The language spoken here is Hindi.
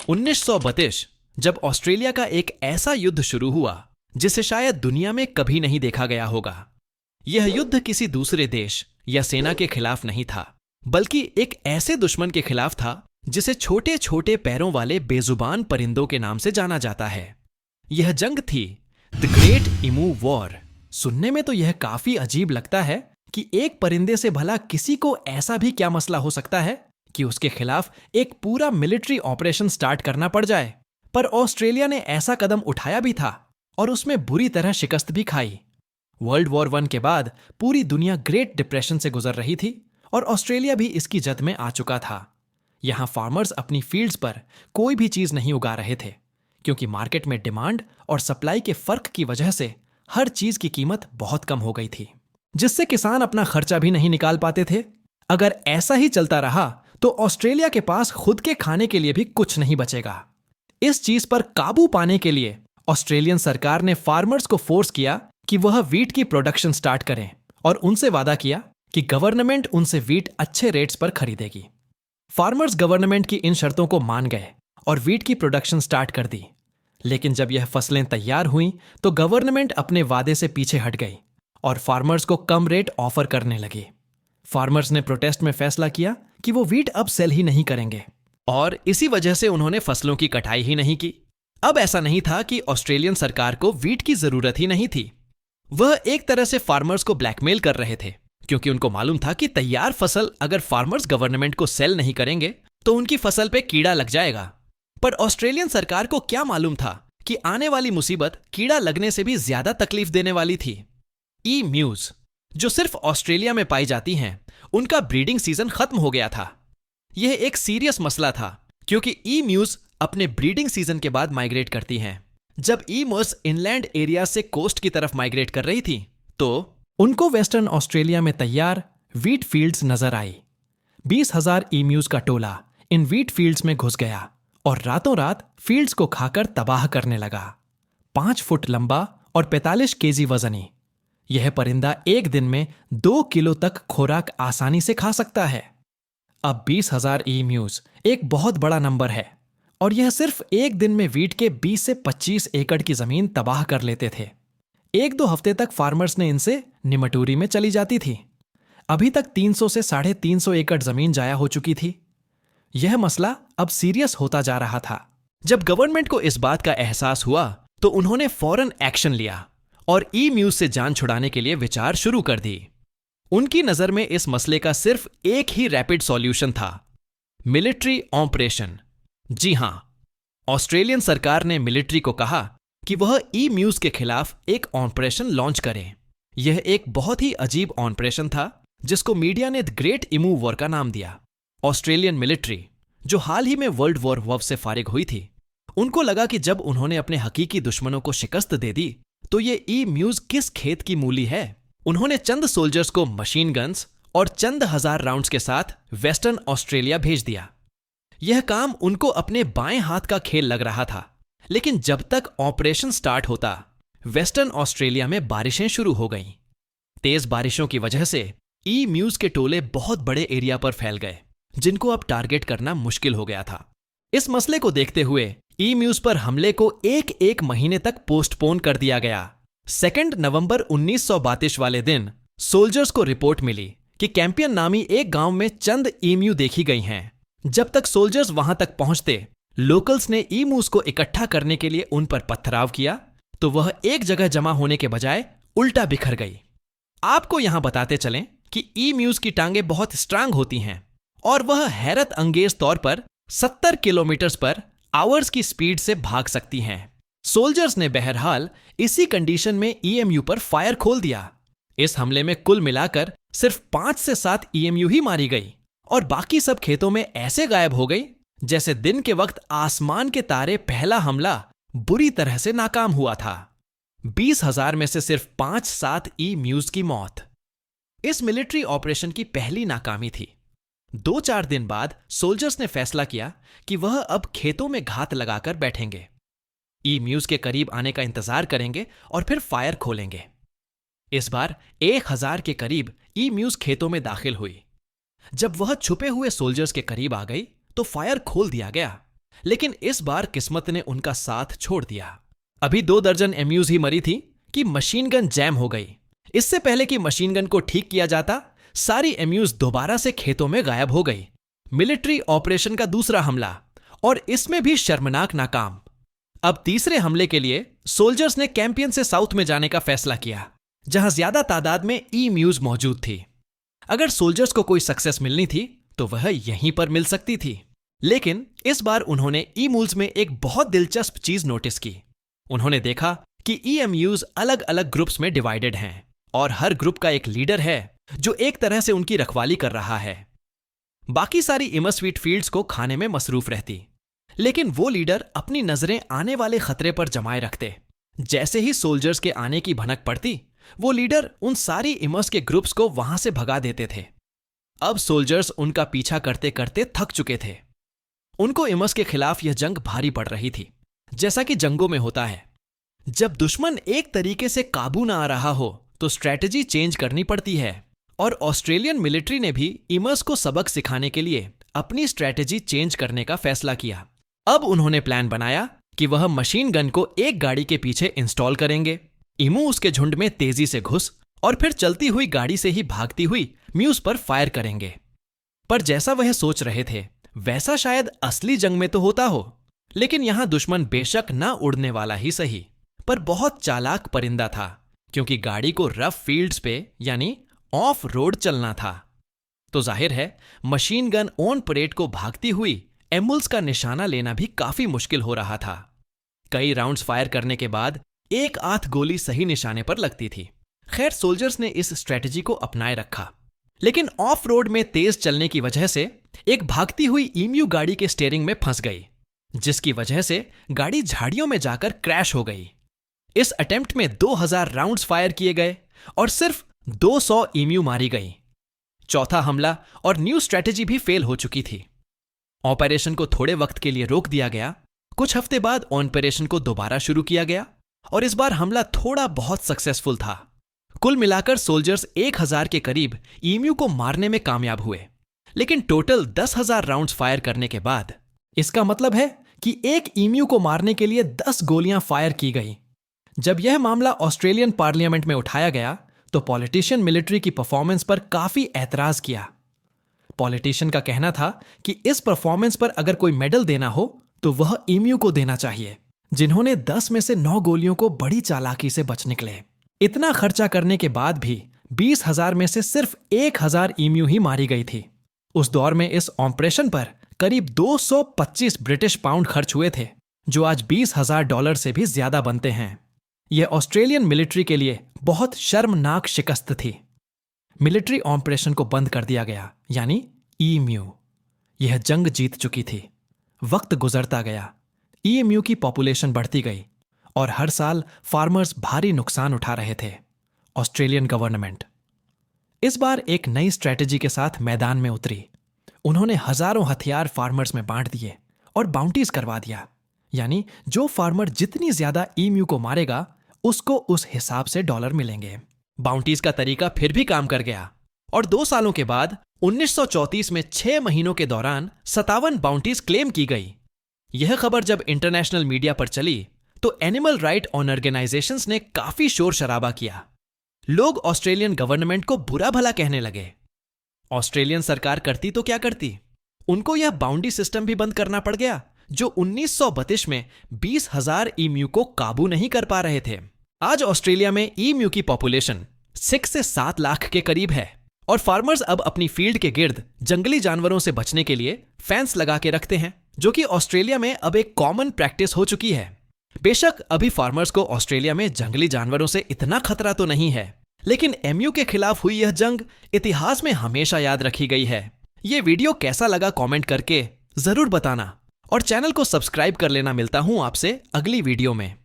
1932 जब ऑस्ट्रेलिया का एक ऐसा युद्ध शुरू हुआ जिसे शायद दुनिया में कभी नहीं देखा गया होगा। यह युद्ध किसी दूसरे देश या सेना के खिलाफ नहीं था, बल्कि एक ऐसे दुश्मन के खिलाफ था जिसे छोटे छोटे पैरों वाले बेजुबान परिंदों के नाम से जाना जाता है। यह जंग थी द ग्रेट इमू वॉर। सुनने में तो यह काफी अजीब लगता है कि एक परिंदे से भला किसी को ऐसा भी क्या मसला हो सकता है कि उसके खिलाफ एक पूरा मिलिट्री ऑपरेशन स्टार्ट करना पड़ जाए। पर ऑस्ट्रेलिया ने ऐसा कदम उठाया भी था और उसमें बुरी तरह शिकस्त भी खाई। वर्ल्ड वॉर 1 के बाद पूरी दुनिया ग्रेट डिप्रेशन से गुजर रही थी और ऑस्ट्रेलिया भी इसकी जद में आ चुका था। यहां फार्मर्स अपनी फील्ड्स पर कोई भी चीज नहीं उगा रहे थे क्योंकि मार्केट में डिमांड और सप्लाई के फर्क की वजह से हर चीज की कीमत बहुत कम हो गई थी, जिससे किसान अपना खर्चा भी नहीं निकाल पाते थे। अगर ऐसा ही चलता रहा तो ऑस्ट्रेलिया के पास खुद के खाने के लिए भी कुछ नहीं बचेगा। इस चीज पर काबू पाने के लिए ऑस्ट्रेलियन सरकार ने फार्मर्स को फोर्स किया कि वह वीट की प्रोडक्शन स्टार्ट करें और उनसे वादा किया कि गवर्नमेंट उनसे वीट अच्छे रेट्स पर खरीदेगी। फार्मर्स गवर्नमेंट की इन शर्तों को मान गए और वीट की प्रोडक्शन स्टार्ट कर दी। लेकिन जब यह फसलें तैयार हुईं तो गवर्नमेंट अपने वादे से पीछे हट गई और फार्मर्स को कम रेट ऑफर करने लगी। फार्मर्स ने प्रोटेस्ट में फैसला किया कि वो वीट अब सेल ही नहीं करेंगे और इसी वजह से उन्होंने फसलों की कटाई ही नहीं की। अब ऐसा नहीं था कि ऑस्ट्रेलियन सरकार को वीट की जरूरत ही नहीं थी। वह एक तरह से फार्मर्स को ब्लैकमेल कर रहे थे क्योंकि उनको मालूम था कि तैयार फसल अगर फार्मर्स गवर्नमेंट को सेल नहीं करेंगे तो उनकी फसल पे कीड़ा लग जाएगा। पर ऑस्ट्रेलियन सरकार को क्या मालूम था कि आने वाली मुसीबत कीड़ा लगने से भी ज्यादा तकलीफ देने वाली थी। ई म्यूज जो सिर्फ ऑस्ट्रेलिया में पाई जाती हैं, उनका ब्रीडिंग सीजन खत्म हो गया था। यह एक सीरियस मसला था क्योंकि ई म्यूज अपने ब्रीडिंग सीजन के बाद माइग्रेट करती हैं। जब ई मर्स इनलैंड एरिया से कोस्ट की तरफ माइग्रेट कर रही थी तो उनको वेस्टर्न ऑस्ट्रेलिया में तैयार वीट फील्ड्स नजर आई। 20,000 ईम्यूज का टोला इन वीट फील्ड्स में घुस गया और रातों रात फील्ड्स को खाकर तबाह करने लगा। 5 फुट लंबा और 45 केजी वजनी यह परिंदा एक दिन में 2 किलो तक खुराक आसानी से खा सकता है। अब 20,000 ईम्यूज एक बहुत बड़ा नंबर है और यह सिर्फ एक दिन में वीट के 20 से 25 एकड़ की जमीन तबाह कर लेते थे। 1-2 हफ्ते तक फार्मर्स ने इनसे निमटूरी में चली जाती थी। अभी तक 300 से 350 एकड़ जमीन जाया हो चुकी थी। यह मसला अब सीरियस होता जा रहा था। जब गवर्नमेंट को इस बात का एहसास हुआ तो उन्होंने फौरन एक्शन लिया और ई म्यूज से जान छुड़ाने के लिए विचार शुरू कर दी। उनकी नजर में इस मसले का सिर्फ एक ही रैपिड सॉल्यूशन था, मिलिट्री ऑपरेशन। जी हां, ऑस्ट्रेलियन सरकार ने मिलिट्री को कहा कि वह ई म्यूज के खिलाफ एक ऑपरेशन लॉन्च करे। यह एक बहुत ही अजीब ऑपरेशन था जिसको मीडिया ने द ग्रेट इमू वॉर का नाम दिया। ऑस्ट्रेलियन मिलिट्री जो हाल ही में वर्ल्ड वॉर 1 से फारिग हुई थी, उनको लगा कि जब उन्होंने अपने हकीकी दुश्मनों को शिकस्त दे दी तो ये ई म्यूज किस खेत की मूली है। उन्होंने चंद सोल्जर्स को मशीन गन्स और चंद हजार राउंड्स के साथ वेस्टर्न ऑस्ट्रेलिया भेज दिया। यह काम उनको अपने बाएं हाथ का खेल लग रहा था, लेकिन जब तक ऑपरेशन स्टार्ट होता वेस्टर्न ऑस्ट्रेलिया में बारिशें शुरू हो गईं। तेज बारिशों की वजह से ई म्यूज के टोले बहुत बड़े एरिया पर फैल गए जिनको अब टारगेट करना मुश्किल हो गया था। इस मसले को देखते हुए ई म्यूज पर हमले को एक महीने तक पोस्टपोन कर दिया गया। 2 नवंबर 1932 वाले दिन सोल्जर्स को रिपोर्ट मिली कि कैंपियन नामी एक गांव में चंद ईम्यू देखी गई हैं। जब तक सोल्जर्स वहां तक पहुंचते, लोकल्स ने ईमूज को इकट्ठा करने के लिए उन पर पथराव किया तो वह एक जगह जमा होने के बजाय उल्टा बिखर गई। आपको यहां बताते चलें कि ईम्यूज की टांगें बहुत स्ट्रांग होती हैं और वह हैरत अंगेज तौर पर 70 किलोमीटर पर आवर्स की स्पीड से भाग सकती हैं। सोल्जर्स ने बहरहाल इसी कंडीशन में ईएमयू पर फायर खोल दिया। इस हमले में कुल मिलाकर सिर्फ 5 से 7 ईएमयू ही मारी गई और बाकी सब खेतों में ऐसे गायब हो गई जैसे दिन के वक्त आसमान के तारे पहला हमला बुरी तरह से नाकाम हुआ था। 20,000 में से सिर्फ 5-7 ईम्यूज की मौत इस मिलिट्री ऑपरेशन की पहली नाकामी थी। 2-4 दिन बाद सोल्जर्स ने फैसला किया कि वह अब खेतों में घात लगाकर बैठेंगे, ईम्यूज के करीब आने का इंतजार करेंगे और फिर फायर खोलेंगे। इस बार 1,000 के करीब ईम्यूज खेतों में दाखिल हुई। जब वह छुपे हुए सोल्जर्स के करीब आ गई तो फायर खोल दिया गया, लेकिन इस बार किस्मत ने उनका साथ छोड़ दिया। अभी 2 दर्जन एम्यूज ही मरी थी कि मशीन गन जैम हो गई। इससे पहले कि मशीन गन को ठीक किया जाता, सारी एम्यूज दोबारा से खेतों में गायब हो गई। मिलिट्री ऑपरेशन का दूसरा हमला, और इसमें भी शर्मनाक नाकाम। अब तीसरे हमले के लिए सोल्जर्स ने कैंपियन से साउथ में जाने का फैसला किया, जहां ज्यादा तादाद में ई-म्यूज मौजूद थी। अगर सोल्जर्स को कोई सक्सेस मिलनी थी तो वह यहीं पर मिल सकती थी। लेकिन इस बार उन्होंने ई-मूल्स में एक बहुत दिलचस्प चीज नोटिस की। उन्होंने देखा कि ई-एमयूज अलग अलग ग्रुप्स में डिवाइडेड हैं और हर ग्रुप का एक लीडर है जो एक तरह से उनकी रखवाली कर रहा है। बाकी सारी इमरस्वीट फील्ड्स को खाने में मसरूफ रहती, लेकिन वो लीडर अपनी नजरें आने वाले खतरे पर जमाए रखते। जैसे ही सोल्जर्स के आने की भनक पड़ती, वो लीडर उन सारी इमर्स के ग्रुप्स को वहां से भगा देते थे। अब सोल्जर्स उनका पीछा करते करते थक चुके थे। उनको इमर्स के खिलाफ यह जंग भारी पड़ रही थी। जैसा कि जंगों में होता है, जब दुश्मन एक तरीके से काबू ना आ रहा हो तो स्ट्रेटजी चेंज करनी पड़ती है, और ऑस्ट्रेलियन मिलिट्री ने भी इमर्स को सबक सिखाने के लिए अपनी स्ट्रेटजी चेंज करने का फैसला किया। अब उन्होंने प्लान बनाया कि वह मशीन गन को एक गाड़ी के पीछे इंस्टॉल करेंगे। इमू उसके झुंड में तेजी से घुस और फिर चलती हुई गाड़ी से ही भागती हुई म्यूज पर फायर करेंगे। पर जैसा वह सोच रहे थे वैसा शायद असली जंग में तो होता हो, लेकिन यहां दुश्मन बेशक ना उड़ने वाला ही सही, पर बहुत चालाक परिंदा था, क्योंकि गाड़ी को रफ फील्ड्स पे यानी ऑफ रोड चलना था। तो जाहिर है मशीन गन ऑन परेड को भागती हुई एम्बुल्स का निशाना लेना भी काफी मुश्किल हो रहा था। कई राउंड्स फायर करने के बाद एक आध गोली सही निशाने पर लगती थी। खैर, सोल्जर्स ने इस स्ट्रेटजी को अपनाए रखा, लेकिन ऑफ रोड में तेज चलने की वजह से एक भागती हुई ईम्यू गाड़ी के स्टीयरिंग में फंस गई, जिसकी वजह से गाड़ी झाड़ियों में जाकर क्रैश हो गई। इस अटेम्प्ट में 2000 राउंड्स फायर किए गए और सिर्फ 200 ईम्यू मारी गई। चौथा हमला और न्यू स्ट्रेटजी भी फेल हो चुकी थी। ऑपरेशन को थोड़े वक्त के लिए रोक दिया गया। कुछ हफ्ते बाद ऑपरेशन को दोबारा शुरू किया गया और इस बार हमला थोड़ा बहुत सक्सेसफुल था। कुल मिलाकर सोल्जर्स 1000 के करीब ईम्यू को मारने में कामयाब हुए, लेकिन टोटल 10,000 राउंड्स फायर करने के बाद इसका मतलब है कि एक ईम्यू को मारने के लिए 10 गोलियां फायर की गई। जब यह मामला ऑस्ट्रेलियन पार्लियामेंट में उठाया गया तो पॉलिटिशियन मिलिट्री की परफॉर्मेंस पर काफी एतराज किया। पॉलिटिशियन का कहना था कि इस परफॉर्मेंस पर अगर कोई मेडल देना हो तो वह ईम्यू को देना चाहिए, जिन्होंने 10 में से 9 गोलियों को बड़ी चालाकी से बच निकले। इतना खर्चा करने के बाद भी 20,000 में से सिर्फ 1,000 ईम्यू ही मारी गई थी। उस दौर में इस ऑपरेशन पर करीब 225 ब्रिटिश पाउंड खर्च हुए थे, जो आज $20,000 से भी ज्यादा बनते हैं। यह ऑस्ट्रेलियन मिलिट्री के लिए बहुत शर्मनाक शिकस्त थी। मिलिट्री ऑपरेशन को बंद कर दिया गया, यानी ईम्यू। यह जंग जीत चुकी थी। वक्त गुजरता गया, ईएमयू की पॉपुलेशन बढ़ती गई और हर साल फार्मर्स भारी नुकसान उठा रहे थे। ऑस्ट्रेलियन गवर्नमेंट इस बार एक नई स्ट्रेटजी के साथ मैदान में उतरी। उन्होंने हजारों हथियार फार्मर्स में बांट दिए और बाउंटीज करवा दिया, यानी जो फार्मर जितनी ज्यादा ईम्यू को मारेगा उसको उस हिसाब से डॉलर मिलेंगे। बाउंटीज का तरीका फिर भी काम कर गया और 2 सालों के बाद 1934 में 6 महीनों के दौरान 57 बाउंटीज क्लेम की गई। यह खबर जब इंटरनेशनल मीडिया पर चली तो एनिमल राइट ऑर्गेनाइजेशंस ने काफी शोर शराबा किया। लोग ऑस्ट्रेलियन गवर्नमेंट को बुरा भला कहने लगे। ऑस्ट्रेलियन सरकार करती तो क्या करती, उनको यह बाउंड्री सिस्टम भी बंद करना पड़ गया, जो 1932 में 20,000 ईम्यू को काबू नहीं कर पा रहे थे। आज ऑस्ट्रेलिया में ईम्यू की पॉपुलेशन 6 से 7 लाख के करीब है और फार्मर्स अब अपनी फील्ड के गिर्द जंगली जानवरों से बचने के लिए फेंस लगा के रखते हैं, जो कि ऑस्ट्रेलिया में अब एक कॉमन प्रैक्टिस हो चुकी है। बेशक अभी फार्मर्स को ऑस्ट्रेलिया में जंगली जानवरों से इतना खतरा तो नहीं है, लेकिन एमयू के खिलाफ हुई यह जंग इतिहास में हमेशा याद रखी गई है। यह वीडियो कैसा लगा कमेंट करके जरूर बताना और चैनल को सब्सक्राइब कर लेना। मिलता हूं आपसे अगली वीडियो में।